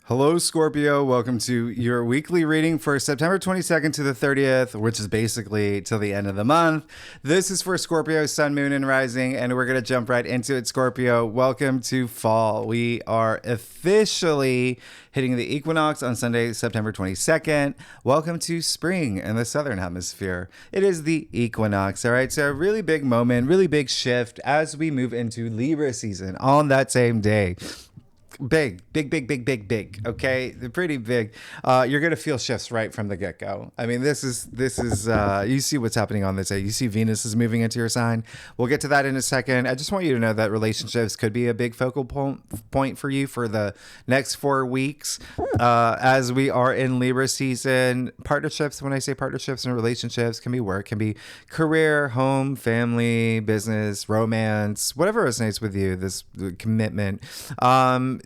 Hello, Scorpio. Welcome to your weekly reading for September 22nd to the 30th, which is basically till the end of the month. This is for Scorpio, Sun, Moon, and Rising, and we're going to jump right into it, Scorpio. Welcome to fall. We are officially hitting the Equinox on Sunday, September 22nd. Welcome to spring in the Southern Hemisphere. It is the Equinox, all right? So a really big moment, really big shift as we move into Libra season on that same day. Big. Okay, they're pretty big. You're gonna feel shifts right from the get go. I mean, this is. You see what's happening on this day. You see Venus is moving into your sign. We'll get to that in a second. I just want you to know that relationships could be a big focal point for you for the next 4 weeks, as we are in Libra season. Partnerships. When I say partnerships and relationships, can be work, can be career, home, family, business, romance, whatever resonates with you. This commitment.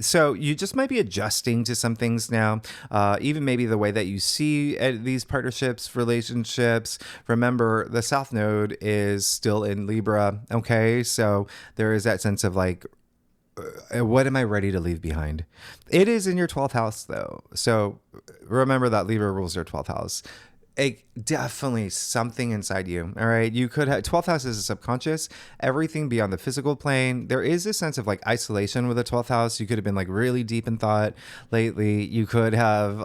So you just might be adjusting to some things now, even maybe the way that you see these partnerships, relationships. Remember, the South Node is still in Libra, okay? So there is that sense of like, what am I ready to leave behind? It is in your 12th house, though. So remember that Libra rules your 12th house. Definitely something inside you. All right. You could have 12th house is a subconscious, everything beyond the physical plane. There is a sense of like isolation with the 12th house. You could have been like really deep in thought lately. You could have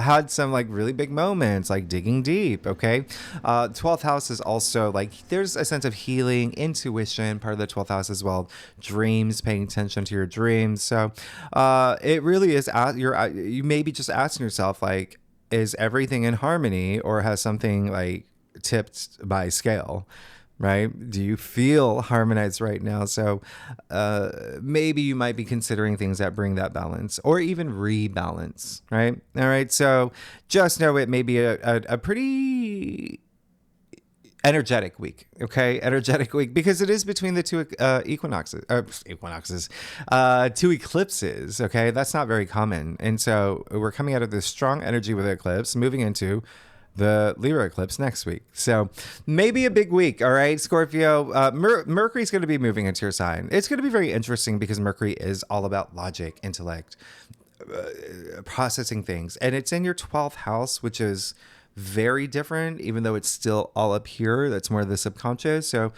had some like really big moments, like digging deep. Okay. 12th house is also like there's a sense of healing, intuition, part of the 12th house as well. Dreams, paying attention to your dreams. So it really is, you may be just asking yourself, like, is everything in harmony, or has something like tipped by scale, right? Do you feel harmonized right now? So maybe you might be considering things that bring that balance or even rebalance, right? All right. So just know it may be a pretty energetic week, okay? Energetic week, because it is between the two two eclipses, okay? That's not very common. And so we're coming out of this strong energy with eclipse, moving into the Libra eclipse next week. So maybe a big week, all right, Scorpio. Mercury's going to be moving into your sign. It's going to be very interesting because Mercury is all about logic, intellect, processing things. And it's in your 12th house, which is very different, even though it's still all up here. That's more of the subconscious. So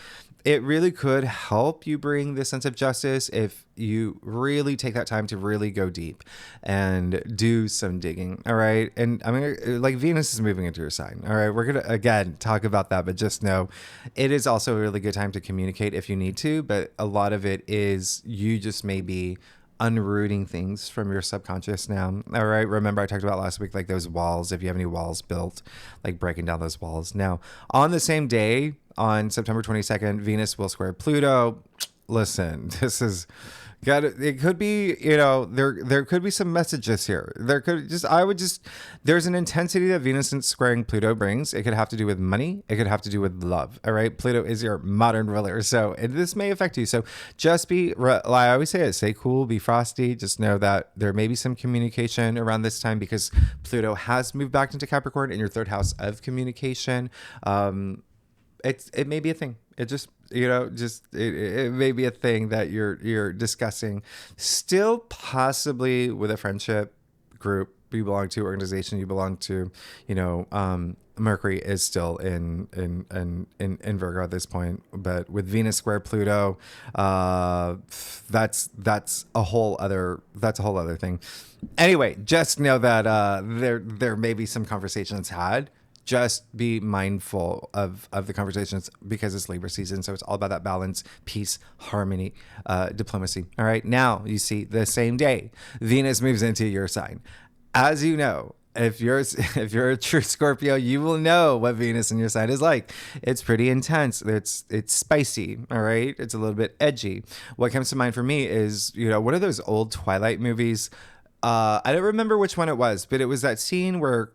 it really could help you bring this sense of justice if you really take that time to really go deep and do some digging. All right. And I mean, like Venus is moving into your sign. All right. We're going to, again, talk about that, but just know it is also a really good time to communicate if you need to. But a lot of it is you just may be unrooting things from your subconscious now. All right. Remember I talked about last week, like those walls, if you have any walls built, like breaking down those walls. Now, on the same day, on September 22nd, Venus will square Pluto. Listen, this is it could be, there could be some messages here. There's an intensity that Venus squaring Pluto brings. It could have to do with money. It could have to do with love. All right. Pluto is your modern ruler. So this may affect you. So just like I always say, stay cool, be frosty. Just know that there may be some communication around this time because Pluto has moved back into Capricorn in your 3rd house of communication. It may be a thing. It may be a thing that you're discussing, still possibly with a friendship group you belong to, organization you belong to. Mercury is still in Virgo at this point, but with Venus square Pluto, that's a whole other thing. Anyway, just know that there may be some conversations had. Just be mindful of the conversations because it's Libra season. So it's all about that balance, peace, harmony, diplomacy. All right. Now you see the same day, Venus moves into your sign. As you know, if you're a true Scorpio, you will know what Venus in your sign is like. It's pretty intense. It's spicy. All right. It's a little bit edgy. What comes to mind for me is, what are those old Twilight movies? I don't remember which one it was, but it was that scene where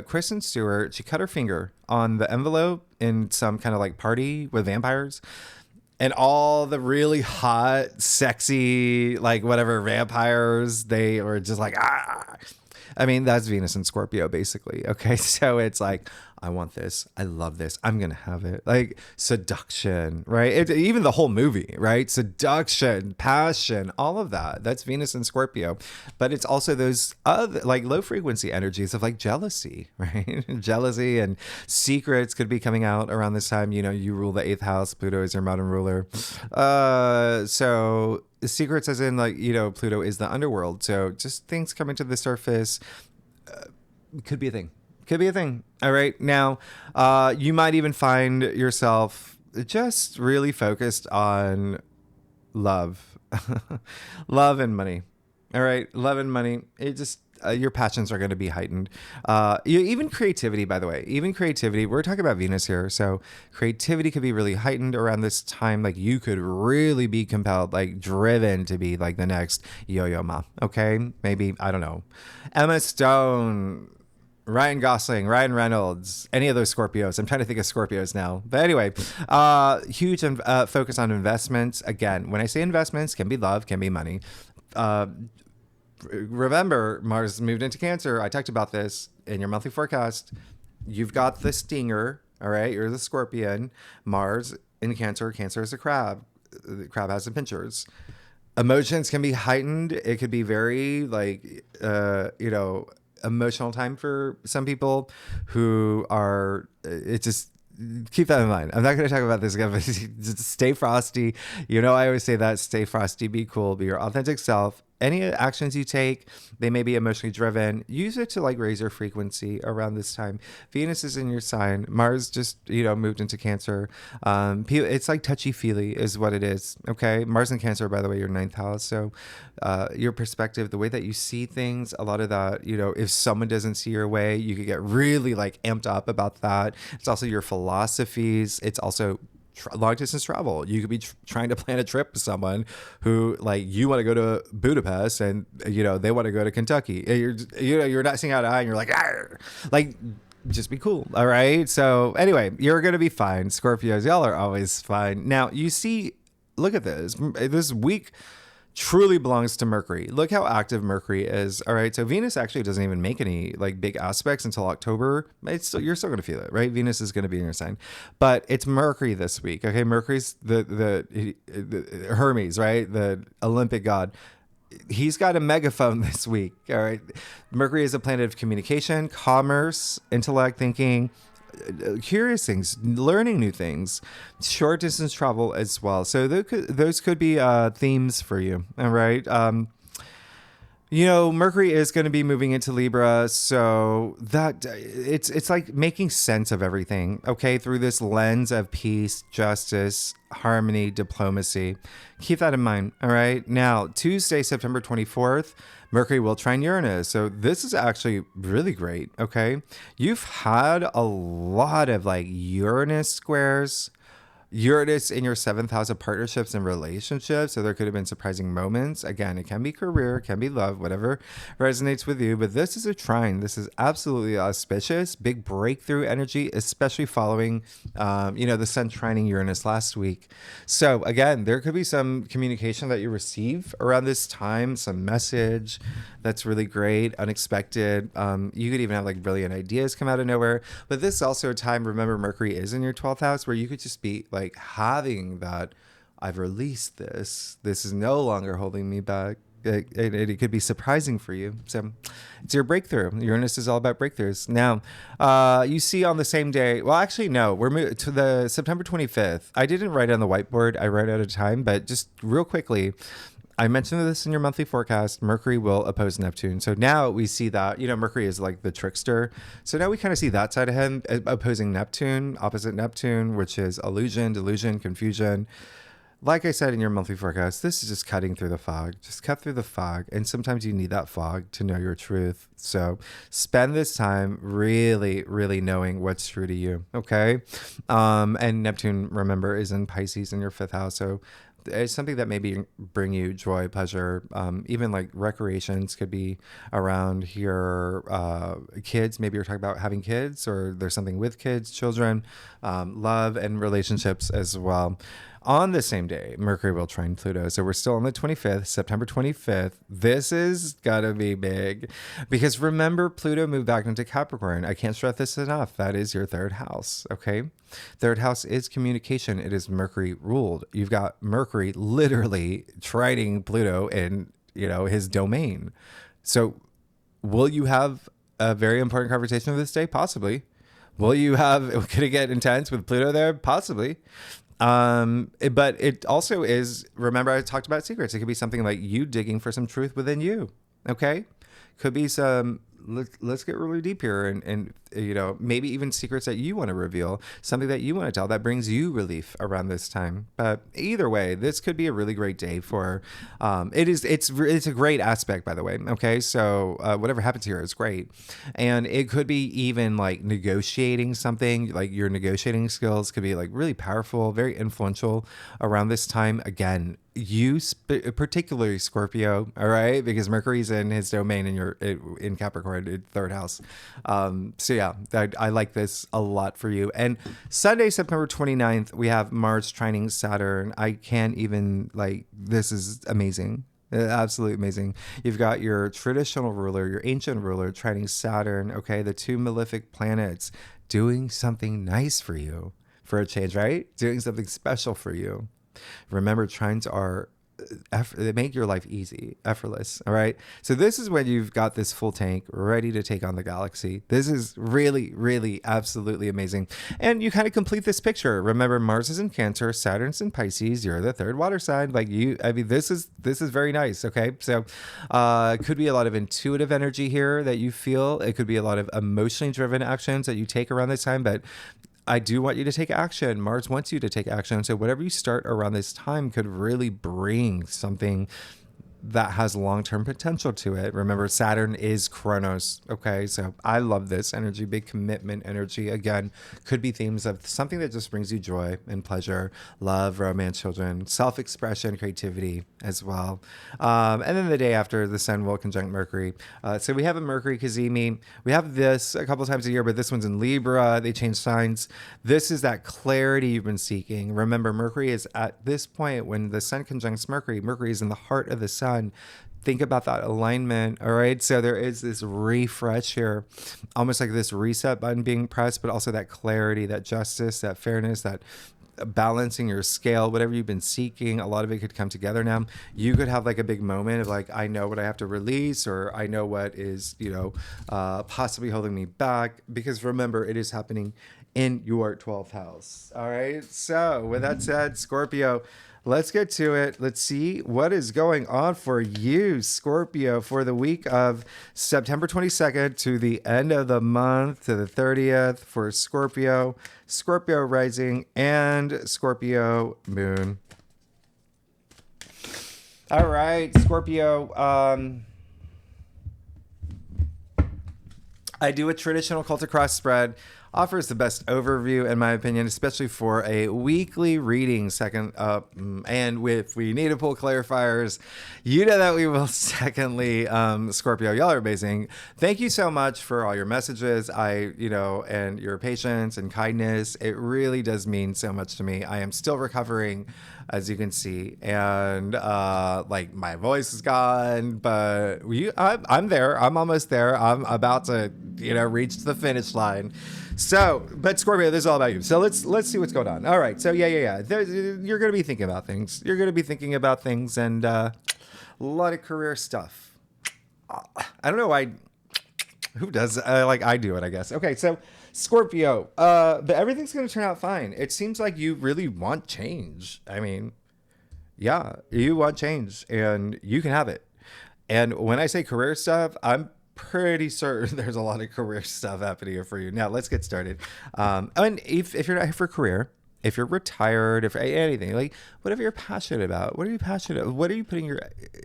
Kristen Stewart, she cut her finger on the envelope in some kind of like party with vampires. And all the really hot, sexy, like whatever vampires, they were just like, ah. I mean, that's Venus in Scorpio, basically. Okay. So it's like, I want this. I love this. I'm going to have it. Like seduction, right? Even the whole movie, right? Seduction, passion, all of that. That's Venus in Scorpio. But it's also those other like low frequency energies of like jealousy, right? Jealousy and secrets could be coming out around this time. You know, you rule the 8th house. Pluto is your modern ruler. So secrets as in like, you know, Pluto is the underworld. So just things coming to the surface could be a thing. Could be a thing. All right. Now, you might even find yourself just really focused on love, love and money. All right. Love and money. It just, your passions are going to be heightened. Even creativity, by the way, even creativity, we're talking about Venus here. So creativity could be really heightened around this time. Like you could really be compelled, like driven to be like the next Yo-Yo Ma. Okay. Maybe, I don't know, Emma Stone, Ryan Gosling, Ryan Reynolds, any of those Scorpios. I'm trying to think of Scorpios now. But anyway, huge focus on investments. Again, when I say investments, can be love, can be money. Remember, Mars moved into Cancer. I talked about this in your monthly forecast. You've got the stinger, all right? You're the scorpion. Mars in Cancer. Cancer is a crab. The crab has the pinchers. Emotions can be heightened. It could be very like, emotional time for some people who are, it just, keep that in mind. I'm not going to talk about this again, but just stay frosty. You know, I always say that, stay frosty, be cool, be your authentic self. Any actions you take, they may be emotionally driven. Use it to like raise your frequency around this time. Venus is in your sign. Mars just, moved into Cancer. It's like touchy feely is what it is. Okay. Mars in Cancer, by the way, your 9th house. So, your perspective, the way that you see things, a lot of that, if someone doesn't see your way, you could get really like amped up about that. It's also your philosophies. It's also long distance travel. You could be trying to plan a trip with someone who like you want to go to Budapest and they want to go to Kentucky. You're not seeing eye to eye and you're like, argh! Like just be cool. All right. So anyway, you're going to be fine. Scorpios, y'all are always fine. Now you see, look at this week truly belongs to Mercury. Look how active Mercury is. All right. So Venus actually doesn't even make any like big aspects until October. You're still going to feel it, right? Venus is going to be in your sign, but it's Mercury this week. Okay. Mercury's the Hermes, right? The Olympic god. He's got a megaphone this week. All right. Mercury is a planet of communication, commerce, intellect, thinking, curious things, learning new things, short distance travel as well. So those could be themes for you. All right. Mercury is going to be moving into Libra, so that it's like making sense of everything, okay, through this lens of peace, justice, harmony, diplomacy. Keep that in mind, all right? Now, Tuesday, September 24th, Mercury will trine Uranus, so this is actually really great, okay? You've had a lot of like Uranus squares, Uranus in your 7th house of partnerships and relationships. So there could have been surprising moments. Again, it can be career, it can be love, whatever resonates with you. But this is a trine. This is absolutely auspicious. Big breakthrough energy, especially following, the sun trining Uranus last week. So again, there could be some communication that you receive around this time, some message that's really great, unexpected. You could even have like brilliant ideas come out of nowhere. But this is also a time, remember, Mercury is in your 12th house where you could just be like having that, I've released this is no longer holding me back. It could be surprising for you. So it's your breakthrough. Uranus is all about breakthroughs. Now, you see on the same day, well, actually, no, we're moving to the September 25th. I didn't write on the whiteboard. I wrote out of time, but just real quickly, I mentioned this in your monthly forecast. Mercury will oppose Neptune. So now we see that, Mercury is like the trickster. So now we kind of see that side of him opposing Neptune, opposite Neptune, which is illusion, delusion, confusion. Like I said in your monthly forecast, this is just cutting through the fog. Just cut through the fog. And sometimes you need that fog to know your truth. So spend this time really, really knowing what's true to you. Okay. And Neptune, remember, is in Pisces in your 5th house. So it's something that maybe bring you joy, pleasure, even like recreations could be around here. Kids, maybe you're talking about having kids, or there's something with kids, children, love and relationships as well. On the same day, Mercury will trine Pluto. So we're still on the 25th, September 25th. This is gotta be big because remember, Pluto moved back into Capricorn. I can't stress this enough. That is your third house. Okay. Third house is communication. It is Mercury ruled. You've got Mercury literally trining Pluto in, his domain. So will you have a very important conversation this day? Possibly. Will you could it get intense with Pluto there? Possibly. But it also is, remember I talked about secrets. It could be something like you digging for some truth within you. Okay. Could be some, let's get really deep here and maybe even secrets that you want to reveal, something that you want to tell that brings you relief around this time. But either way, this could be a really great day for, it's a great aspect, by the way. Okay. So, whatever happens here is great. And it could be even like negotiating something, like your negotiating skills could be like really powerful, very influential around this time. Again, particularly Scorpio, all right, because Mercury's in his domain and you're in Capricorn, third house. So yeah, I like this a lot for you. And Sunday, September 29th, we have Mars trining Saturn. I can't even this is amazing. Absolutely amazing. You've got your traditional ruler, your ancient ruler trining Saturn. Okay. The two malefic planets doing something nice for you for a change, right? Doing something special for you. Remember, trines they make your life easy, effortless. All right. So this is when you've got this full tank ready to take on the galaxy. This is really, really, absolutely amazing. And you kind of complete this picture. Remember, Mars is in Cancer, Saturn's in Pisces. You're the third water sign. This is very nice. Okay. So, it could be a lot of intuitive energy here that you feel. It could be a lot of emotionally driven actions that you take around this time, but I do want you to take action. Mars wants you to take action. So whatever you start around this time could really bring something that has long-term potential to it. Remember, Saturn is Chronos. Okay, so I love this energy, big commitment energy. Again, could be themes of something that just brings you joy and pleasure, love, romance, children, self-expression, creativity as well. And then the day after, the Sun will conjunct Mercury. So we have a Mercury Cazimi. We have this a couple times a year, but this one's in Libra. They change signs. This is that clarity you've been seeking. Remember, Mercury is at this point when the Sun conjuncts Mercury. Mercury is in the heart of the Sun. Think about that alignment. All right. So there is this refresh here, almost like this reset button being pressed, but also that clarity, that justice, that fairness, that balancing your scale, whatever you've been seeking. A lot of it could come together now. You could have like a big moment of I know what I have to release, or I know what is, possibly holding me back, because remember, it is happening in your 12th house. All right. So with that said, Scorpio, let's get to it. Let's see what is going on for you, Scorpio, for the week of September 22nd to the end of the month, to the 30th for Scorpio, Scorpio rising, and Scorpio moon. All right, Scorpio. I do a traditional Cultic Cross spread. Offers the best overview, in my opinion, especially for a weekly reading. Second up, and if we need to pull clarifiers, you know that we will. Secondly, Scorpio, y'all are amazing. Thank you so much for all your messages. And your patience and kindness. It really does mean so much to me. I am still recovering, as you can see, and my voice is gone, but I'm there. I'm almost there. I'm about to, reach the finish line. So, but Scorpio, this is all about you. So let's see what's going on. All right. So yeah. You're going to be thinking about things. And a lot of career stuff. I don't know why. Who does? I do it, I guess. Okay. So Scorpio, but everything's going to turn out fine. It seems like you really want change. I mean, yeah, you want change and you can have it. And when I say career stuff, I'm pretty certain there's a lot of career stuff happening here for you. Now let's get started. And if you're not here for career, if you're retired, if anything, whatever you're passionate about, what are you passionate? What are you putting your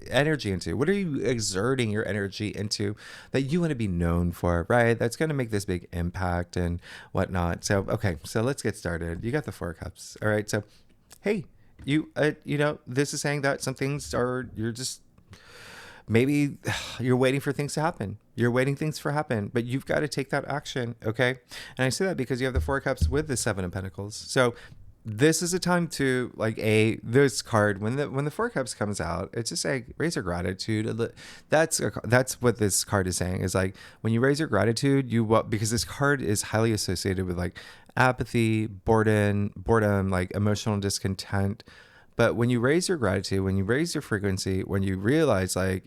energy into? What are you exerting your energy into that you want to be known for, right? That's going to make this big impact and whatnot. So, okay. So let's get started. You got the 4 of Cups. All right. So, hey, this is saying that some things you're just, maybe you're waiting for things to happen. You're waiting things to happen, but you've got to take that action, okay? And I say that because you have the 4 of Cups with the 7 of Pentacles. So this is a time to like this card when the Four of Cups comes out, it's just like raise your gratitude. That's what this card is saying, is like when you raise your gratitude, because this card is highly associated with like apathy, boredom, like emotional discontent. But when you raise your gratitude, when you raise your frequency, when you realize like,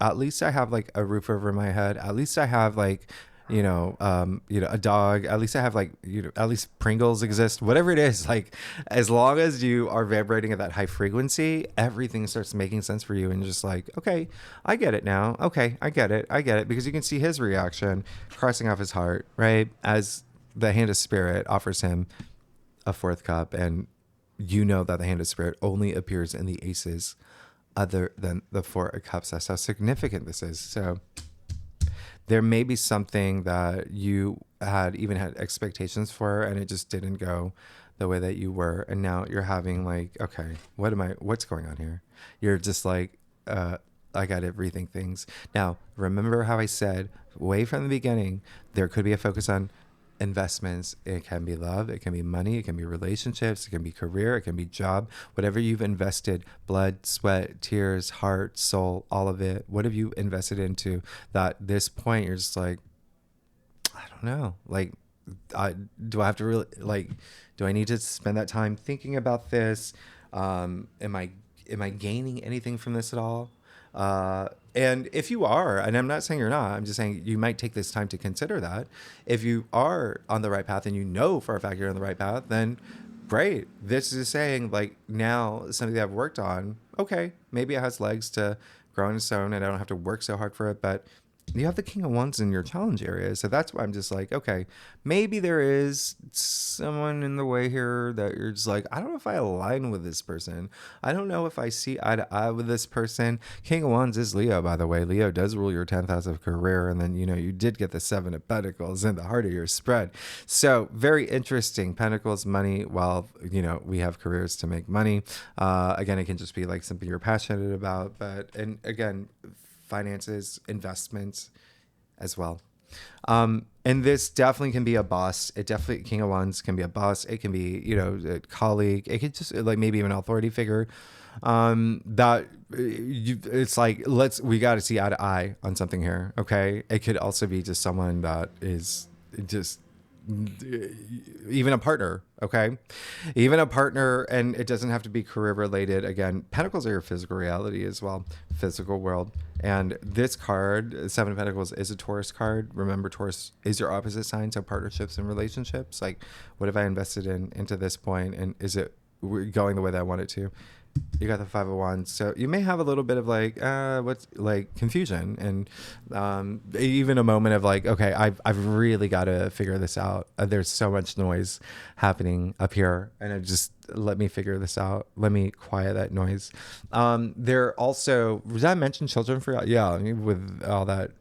at least I have like a roof over my head, at least I have like a dog. At least I have like, at least Pringles exist, whatever it is. Like, as long as you are vibrating at that high frequency, everything starts making sense for you. And you're just like, okay, I get it now. Okay, I get it. Because you can see his reaction crossing off his heart, right? As the hand of spirit offers him a fourth cup. And you know that the hand of spirit only appears in the aces other than the Four of Cups. That's how significant this is. So there may be something that you had expectations for and it just didn't go the way that you were. And now you're having like, okay, what's going on here? You're just like, I got to rethink things. Now, remember how I said way from the beginning, there could be a focus on investments. It can be love, it can be money, it can be relationships, it can be career, it can be job, whatever you've invested, blood, sweat, tears, heart, soul, all of it. What have you invested into that this point you're just like, I don't know, like, do I have to really, like, do I need to spend that time thinking about this? Am I gaining anything from this at all? And if you are, and I'm not saying you're not, I'm just saying you might take this time to consider that. If you are on the right path and you know for a fact you're on the right path, then great. This is saying like now something that I've worked on, okay, maybe it has legs to grow on its own and I don't have to work so hard for it, but you have the King of Wands in your challenge area. So that's why I'm just like, okay, maybe there is someone in the way here that you're just like, I don't know if I align with this person. I don't know if I see eye to eye with this person. King of Wands is Leo, by the way. Leo does rule your 10th house of career. And then, you did get the Seven of Pentacles in the heart of your spread. So very interesting. Pentacles, money, while, we have careers to make money. Again, it can just be like something you're passionate about. And again, finances, investments as well. And this definitely can be a boss. King of Wands can be a boss. It can be, a colleague. It could just like maybe even an authority figure. It's like, we got to see eye to eye on something here. Okay. It could also be just someone that is just even a partner. Okay. Even a partner, and it doesn't have to be career related. Again, Pentacles are your physical reality as well, physical world. And this card, Seven of Pentacles, is a Taurus card. Remember, Taurus is your opposite sign. So partnerships and relationships, like what have I invested into this point, and is it going the way that I want it to? You got the Five of Wands, so you may have a little bit of like what's like confusion, and even a moment of like, okay, I've really got to figure this out. There's so much noise happening up here, and let me figure this out. Let me quiet that noise. There also, did I mention children for? Yeah, with all that,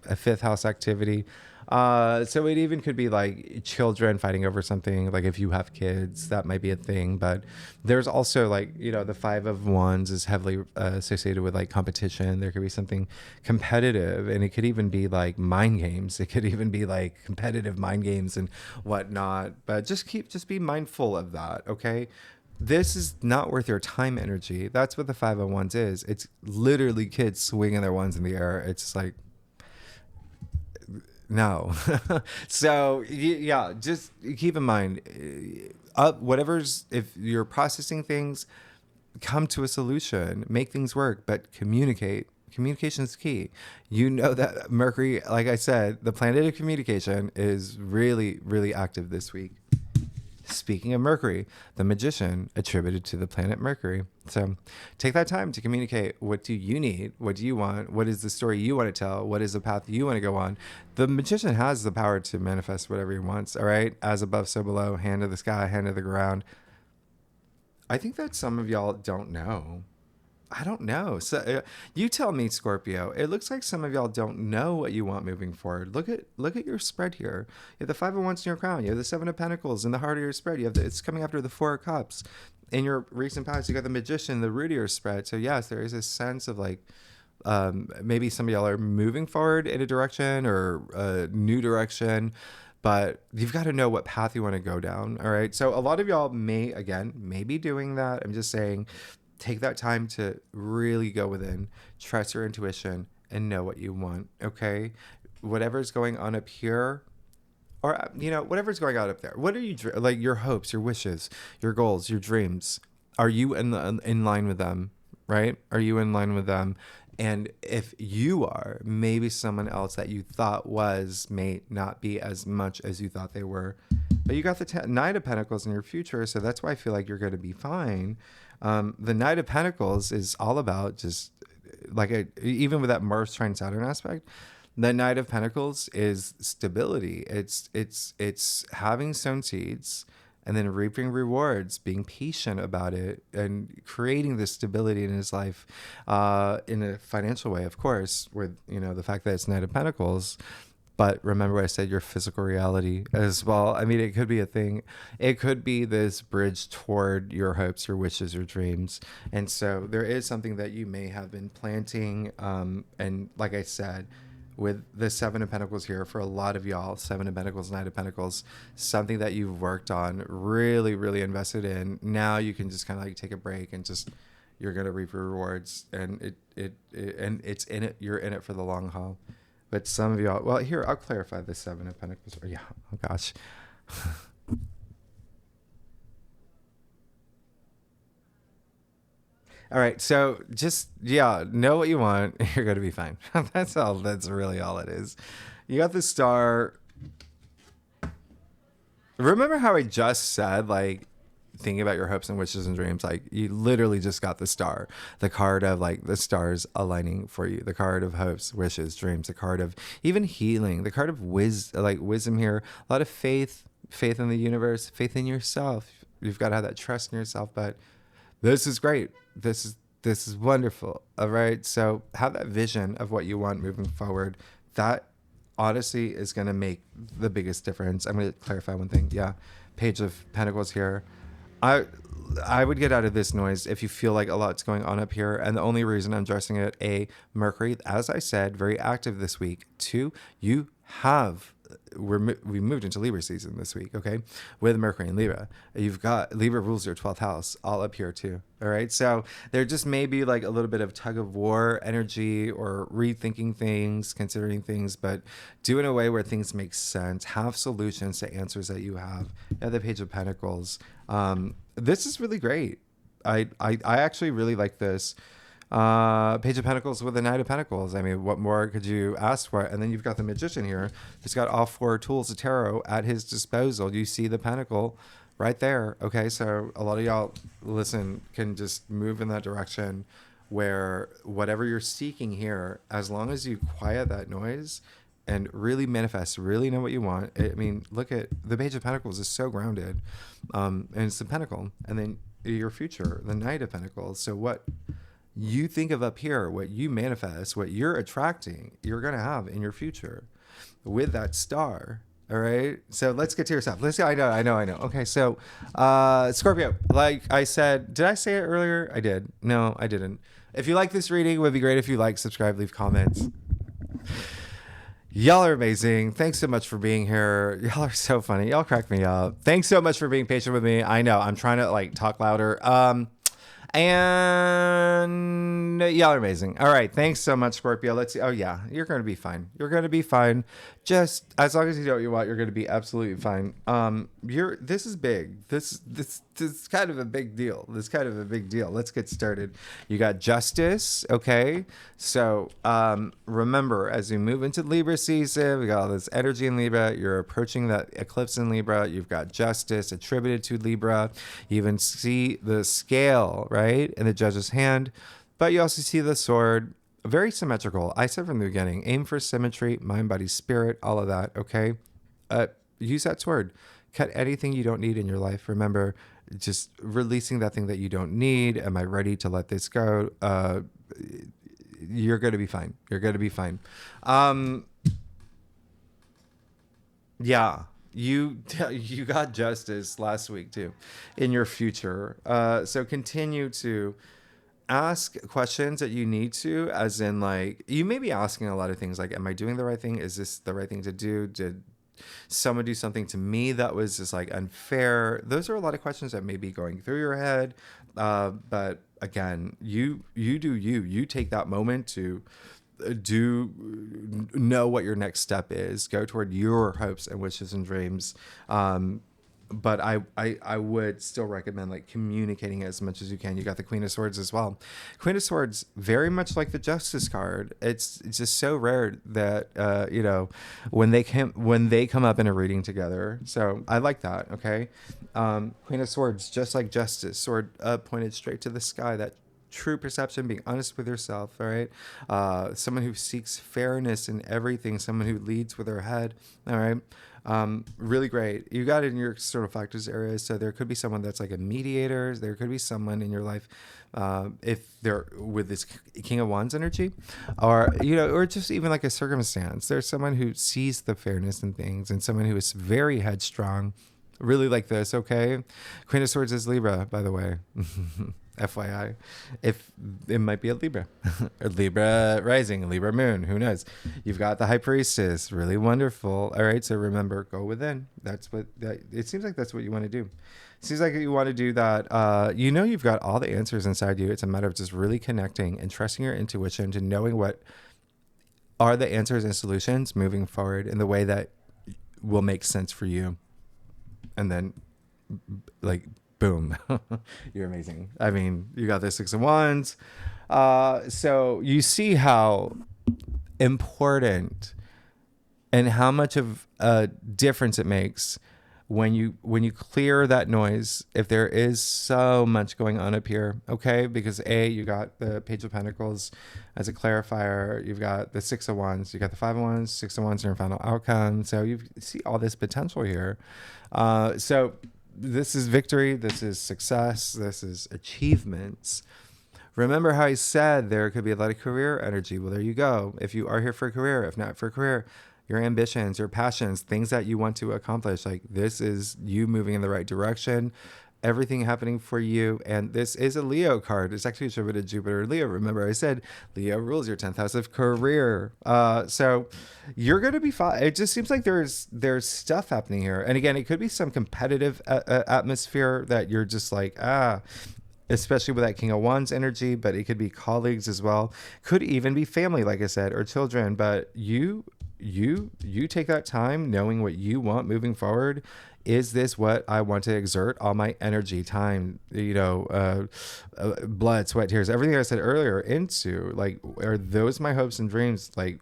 a fifth house activity. So it even could be like children fighting over something. Like if you have kids, that might be a thing. But there's also like, the Five of Wands is heavily associated with like competition. There could be something competitive, and it could even be like mind games. It could even be like competitive mind games and whatnot. But just be mindful of that. Okay. This is not worth your time energy. That's what the Five of Wands is. It's literally kids swinging their wands in the air. It's like, no. So yeah, just keep in mind, if you're processing things, come to a solution, make things work, but communication is key. That Mercury, like I said, the planet of communication is really, really active this week. Speaking of Mercury, the Magician attributed to the planet Mercury. So take that time to communicate. What do you need? What do you want? What is the story you want to tell? What is the path you want to go on? The Magician has the power to manifest whatever he wants. All right. As above, so below, hand to the sky, hand to the ground. I think that some of y'all don't know. I don't know. So you tell me, Scorpio. It looks like some of y'all don't know what you want moving forward. Look at your spread here. You have the Five of Wands in your crown. You have the Seven of Pentacles in the heart of your spread. It's coming after the Four of Cups. In your recent past, you got the Magician, the root of your spread. So yes, there is a sense of like maybe some of y'all are moving forward in a direction or a new direction. but you've got to know what path you want to go down. All right. So a lot of y'all may be doing that. I'm just saying, take that time to really go within, trust your intuition, and know what you want. Okay. Whatever's going on up here, or, whatever's going on up there. What are you, like your hopes, your wishes, your goals, your dreams? Are you in line with them? Right? Are you in line with them? And if you are, maybe someone else that you thought may not be as much as you thought they were. But you got the Knight of Pentacles in your future, so that's why I feel like you're going to be fine. The Knight of Pentacles is all about just even with that Mars trine Saturn aspect. The Knight of Pentacles is stability. It's having sown seeds and then reaping rewards, being patient about it, and creating this stability in his life in a financial way, of course, with, the fact that it's Knight of Pentacles. But remember I said your physical reality as well. I mean, it could be a thing. It could be this bridge toward your hopes, your wishes, your dreams. And so there is something that you may have been planting. And like I said, with the Seven of Pentacles here, for a lot of y'all, Seven of Pentacles, Knight of Pentacles, something that you've worked on, really, really invested in. Now you can just kind of like take a break and just, you're going to reap your rewards, and and it's in it. You're in it for the long haul. But some of y'all, well, here, I'll clarify the Seven of Pentacles. Yeah. Oh gosh. All right, so just know what you want. You're gonna be fine. That's all. That's really all it is. You got the star. Remember how I just said, like, thinking about your hopes and wishes and dreams, like, you literally just got the star, the card of like the stars aligning for you, the card of hopes, wishes, dreams, the card of even healing, the card of wisdom here, a lot of faith in the universe, faith in yourself. You've got to have that trust in yourself. But this is great. This is wonderful. All right. So have that vision of what you want moving forward. That honestly is going to make the biggest difference. I'm going to clarify one thing. Yeah. Page of Pentacles here. I would get out of this noise if you feel like a lot's going on up here. And the only reason I'm addressing it, Mercury, as I said, very active this week. 2, we moved into Libra season this week, okay? With Mercury and Libra. You've got Libra rules your 12th house all up here too. All right. So there just may be like a little bit of tug of war energy or rethinking things, considering things, but do it in a way where things make sense. Have solutions to answers that you have. The Page of Pentacles. This is really great. I actually really like this. Page of Pentacles with the Knight of Pentacles. I mean, what more could you ask for? And then you've got the Magician here. He's got all 4 tools of tarot at his disposal. You see the pentacle right there. Okay, so a lot of y'all, can just move in that direction where whatever you're seeking here, as long as you quiet that noise and really manifest, really know what you want. I mean, look at the Page of Pentacles is so grounded. And it's the pentacle. And then your future, the Knight of Pentacles. So what you think of up here, what you manifest, what you're attracting, you're going to have in your future with that star. All right. So let's get to yourself. I know. Okay. So, Scorpio, like I said, did I say it earlier? I did. No, I didn't. If you like this reading, it would be great if you like, subscribe, leave comments. Y'all are amazing. Thanks so much for being here. Y'all are so funny. Y'all crack me up. Thanks so much for being patient with me. I know I'm trying to like talk louder. And y'all are amazing. All right. Thanks so much, Scorpio. Let's see. Oh, yeah. You're going to be fine. You're going to be fine. Just as long as you know what you want, you're going to be absolutely fine. This is big. This is kind of a big deal. Let's get started. You got Justice. Okay. So, remember, as we move into Libra season, we got all this energy in Libra. You're approaching that eclipse in Libra. You've got Justice attributed to Libra. You even see the scale, right, in the Judge's hand. But you also see the sword. Very symmetrical. I said from the beginning, aim for symmetry, mind, body, spirit, all of that. Okay. Use that sword. Cut anything you don't need in your life. Remember, just releasing that thing that you don't need. Am I ready to let this go? You're going to be fine. Yeah. You got Justice last week too in your future. So continue to ask questions that you need to, as in like, you may be asking a lot of things like, am I doing the right thing? Is this the right thing to do? someone do something to me that was just like unfair? Those are a lot of questions that may be going through your head. But again, you do you take that moment to do know what your next step is, go toward your hopes and wishes and dreams. But I would still recommend like communicating as much as you can. You got the Queen of Swords as well. Queen of Swords, very much like the Justice card. It's just so rare that when they come up in a reading together. So I like that. Okay, Queen of Swords, just like Justice, sword pointed straight to the sky. That true perception, being honest with yourself. All right, someone who seeks fairness in everything. Someone who leads with their head. All right. Really great. You got it in your external factors area. So there could be someone that's like a mediator. There could be someone in your life, if they're with this King of Wands energy, or just even like a circumstance. There's someone who sees the fairness in things, and someone who is very headstrong. Really like this. Okay. Queen of Swords is Libra, by the way. FYI, if it might be a Libra, or Libra rising, Libra moon, who knows? You've got the High Priestess, really wonderful. All right, so remember, go within. It seems like that's what you want to do. It seems like you want to do that. You've got all the answers inside you. It's a matter of just really connecting and trusting your intuition to knowing what are the answers and solutions moving forward in the way that will make sense for you. And then, like, boom, you're amazing. I mean, you got the Six of Wands. So you see how important and how much of a difference it makes when you clear that noise, if there is so much going on up here. Okay, because you got the Page of Pentacles as a clarifier. You've got the Six of Wands. You got the Five of Wands. Six of Wands in your final outcome. So you see all this potential here. So this is victory. This is success. This is achievements. Remember how I said there could be a lot of career energy. Well, there you go. If you are here for a career, if not for a career, your ambitions, your passions, things that you want to accomplish, like this is you moving in the right direction, everything happening for you. And this is a Leo card. It's actually attributed to Jupiter and Leo. Remember I said Leo rules your 10th house of career. So you're going to be fine. It just seems like there's stuff happening here. And again, it could be some competitive atmosphere that you're just like, especially with that King of Wands energy, but it could be colleagues as well. Could even be family, like I said, or children. But you take that time knowing what you want moving forward. Is this what I want to exert all my energy, time, blood, sweat, tears, everything I said earlier into? Like, are those my hopes and dreams? Like,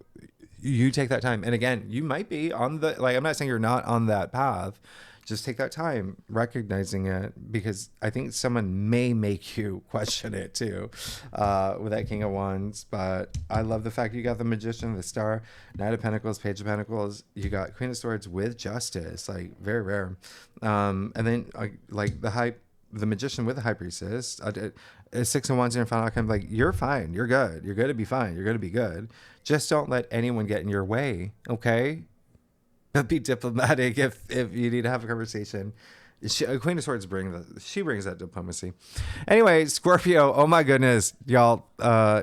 you take that time. And again, you might be on I'm not saying you're not on that path. Just take that time recognizing it, because I think someone may make you question it too, with that King of Wands. But I love the fact you got the Magician, the Star, Knight of Pentacles, Page of Pentacles. You got Queen of Swords with Justice, like very rare. And then like the Magician with the High Priestess, Six of Wands in your final outcome. Like, you're fine, you're good, you're going to be fine, you're going to be good. Just don't let anyone get in your way, okay? Be diplomatic if you need to have a conversation. Queen of Swords brings that diplomacy. Anyway, Scorpio, oh my goodness, y'all.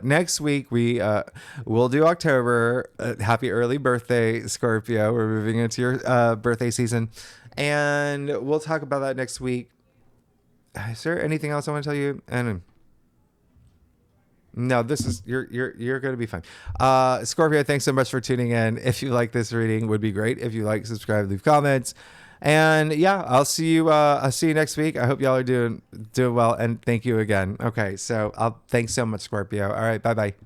Next week we'll do October. Happy early birthday, Scorpio. We're moving into your birthday season, and we'll talk about that next week. Is there anything else I want to tell you? No, this is you're going to be fine. Scorpio, thanks so much for tuning in. If you like this reading, would be great if you like, subscribe, leave comments. And yeah, I'll see you next week. I hope y'all are doing well, and thank you again. Okay, so thanks so much, Scorpio. All right, bye-bye.